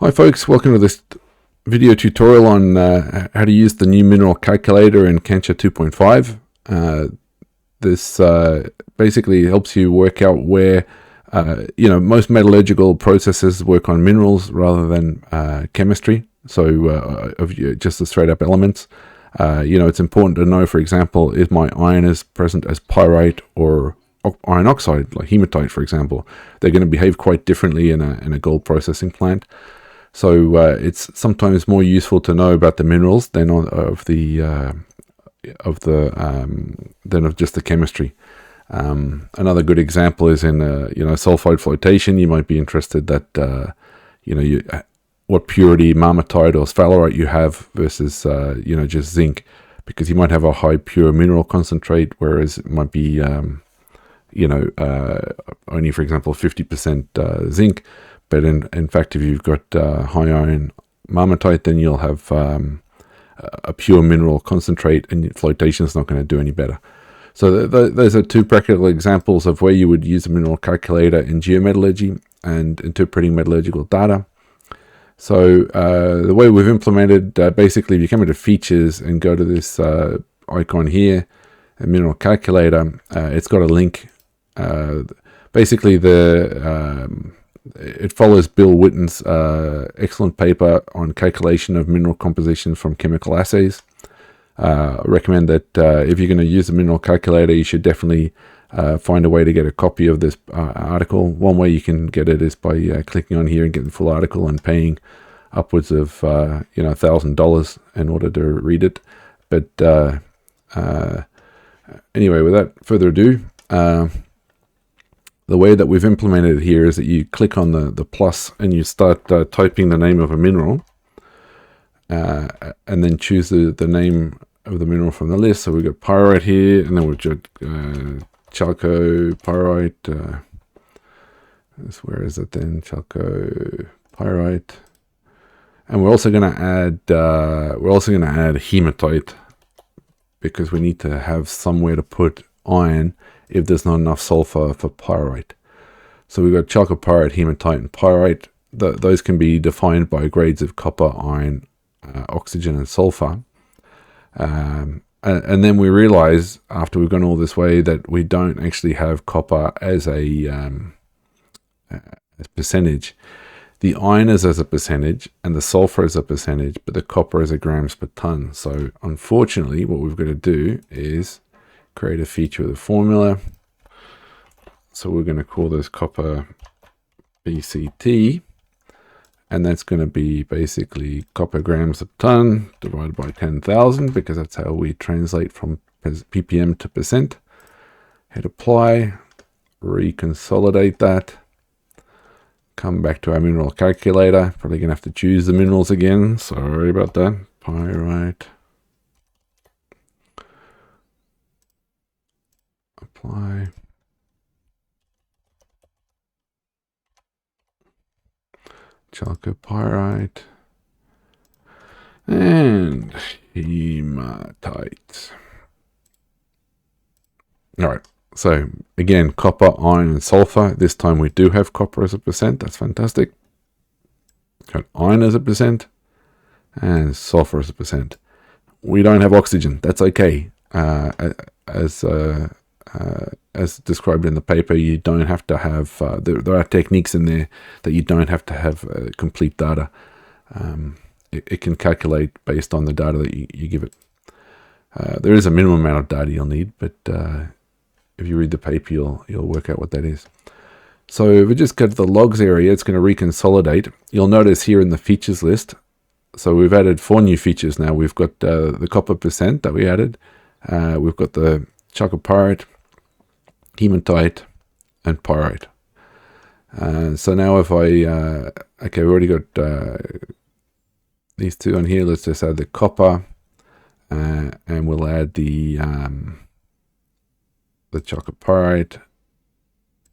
Hi folks, welcome to this video tutorial on how to use the new mineral calculator in Cancha 2.5. This basically helps you work out where, most metallurgical processes work on minerals rather than chemistry, so just the straight up elements. It's important to know, for example, if my iron is present as pyrite or iron oxide, like hematite, for example. They're going to behave quite differently in a gold processing plant. So it's sometimes more useful to know about the minerals than of just the chemistry. Another good example is in sulfide flotation. You might be interested that what purity marmotite or sphalerite you have versus just zinc, because you might have a high pure mineral concentrate, whereas it might be only, for example, 50% zinc. But in fact, if you've got high iron marmotite, then you'll have a pure mineral concentrate, and flotation is not going to do any better. So those are two practical examples of where you would use a mineral calculator in geometallurgy and interpreting metallurgical data. So the way we've implemented, basically, if you come into features and go to this icon here, a mineral calculator, it's got a link. Basically, it follows Bill Witten's excellent paper on calculation of mineral composition from chemical assays. I recommend that if you're going to use a mineral calculator, you should definitely find a way to get a copy of this article. One way you can get it is by clicking on here and getting the full article and paying upwards of $1,000 in order to read it. But anyway, without further ado, the way that we've implemented it here is that you click on the plus and you start typing the name of a mineral, and then choose the name of the mineral from the list. So we've got pyrite here, and then we've got chalcopyrite. Where is it then? Chalcopyrite, and we're also going to add hematite, because we need to have somewhere to put iron if there's not enough sulfur for pyrite. So we've got chalcopyrite, hematite, and pyrite. Those can be defined by grades of copper, iron, oxygen, and sulfur. And then we realize, after we've gone all this way, that we don't actually have copper as a percentage. The iron is as a percentage, and the sulfur is a percentage, but the copper is a grams per ton. So unfortunately, what we've got to do is create a feature of the formula. So we're going to call this copper BCT, and that's going to be basically copper grams a ton divided by 10,000, because that's how we translate from ppm to percent. Hit apply, reconsolidate that, come back to our mineral calculator. Probably going to have to choose the minerals again, sorry about that. Pyrite, apply, chalcopyrite, and hematite. All right, so again, copper, iron, and sulfur. This time we do have copper as a percent. That's fantastic. Got iron as a percent and sulfur as a percent. We don't have oxygen. That's okay. As described in the paper, you don't have to have, there are techniques in there that you don't have to have complete data. It can calculate based on the data that you give it. There is a minimum amount of data you'll need, but if you read the paper, you'll work out what that is. So if we just go to the logs area, it's going to reconsolidate. You'll notice here in the features list, so we've added 4 new features now. We've got the copper percent that we added. We've got the chalcopyrite, hematite, and pyrite. So now if I, okay, we already got these two on here. Let's just add the copper, and we'll add the chalcopyrite,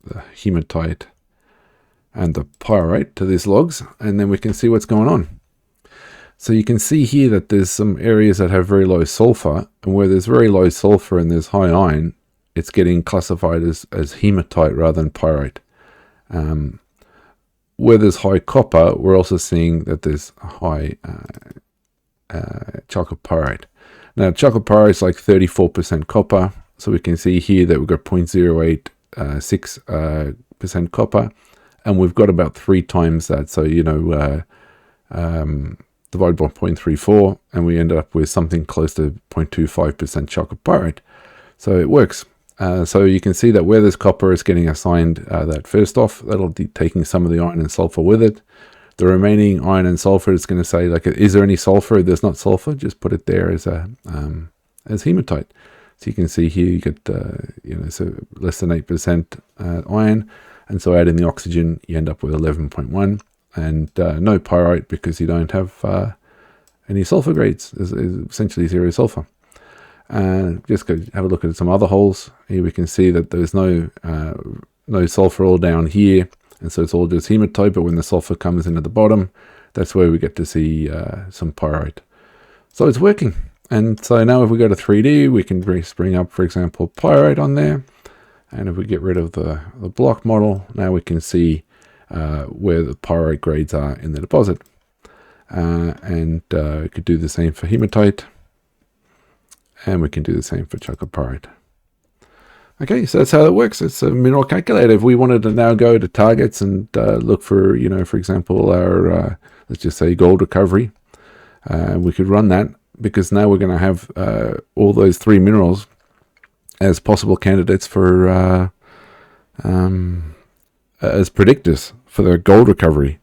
the hematite, and the pyrite to these logs, and then we can see what's going on. So you can see here that there's some areas that have very low sulfur, and where there's very low sulfur and there's high iron, it's getting classified as hematite rather than pyrite. where there's high copper, we're also seeing that there's a high chalcopyrite. Now, chalcopyrite is like 34% copper. So we can see here that we've got 0.086% copper, and we've got about 3 times that. So, divide by 0.34, and we end up with something close to 0.25% chalcopyrite. So it works. So you can see that where there's copper, it's getting assigned that first off. That'll be taking some of the iron and sulfur with it. The remaining iron and sulfur is going to say, like, is there any sulfur? If there's not sulfur, just put it there as hematite. So you can see here you get so less than 8% iron, and so adding the oxygen, you end up with 11.1, and no pyrite because you don't have any sulfur grades. It's essentially zero sulfur. Just go have a look at some other holes. Here we can see that there's no sulfur all down here, and so it's all just hematite, but when the sulfur comes in at the bottom, that's where we get to see some pyrite. So it's working. And so now if we go to 3D, we can bring up, for example, pyrite on there. And if we get rid of the block model, now we can see where the pyrite grades are in the deposit. We could do the same for hematite. And we can do the same for chalcopyrite. Okay, so that's how it works. It's a mineral calculator. If we wanted to now go to targets and look for, for example, our, let's just say gold recovery, we could run that, because now we're going to have all those 3 minerals as possible candidates for as predictors for the gold recovery.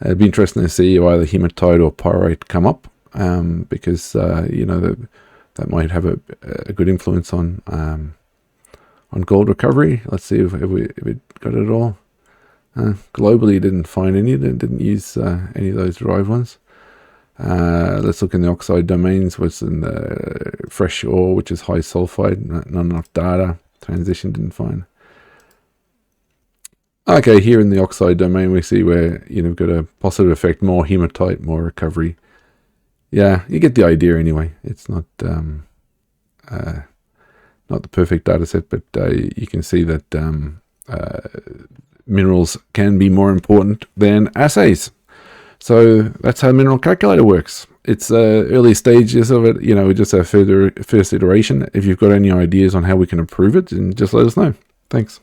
It'd be interesting to see either hematite or pyrite come up, because that might have a good influence on gold recovery. Let's see if it got it all. Globally, didn't find any. Didn't use any of those derived ones. Let's look in the oxide domains. What's in the fresh ore, which is high sulfide? Not enough data. Transition didn't find. Okay, here in the oxide domain, we see where we've got a positive effect, more hematite, more recovery. Yeah, you get the idea anyway. It's not the perfect data set, but you can see that minerals can be more important than assays. So that's how Mineral Calculator works. It's early stages of it, just a first iteration. If you've got any ideas on how we can improve it, then just let us know. Thanks.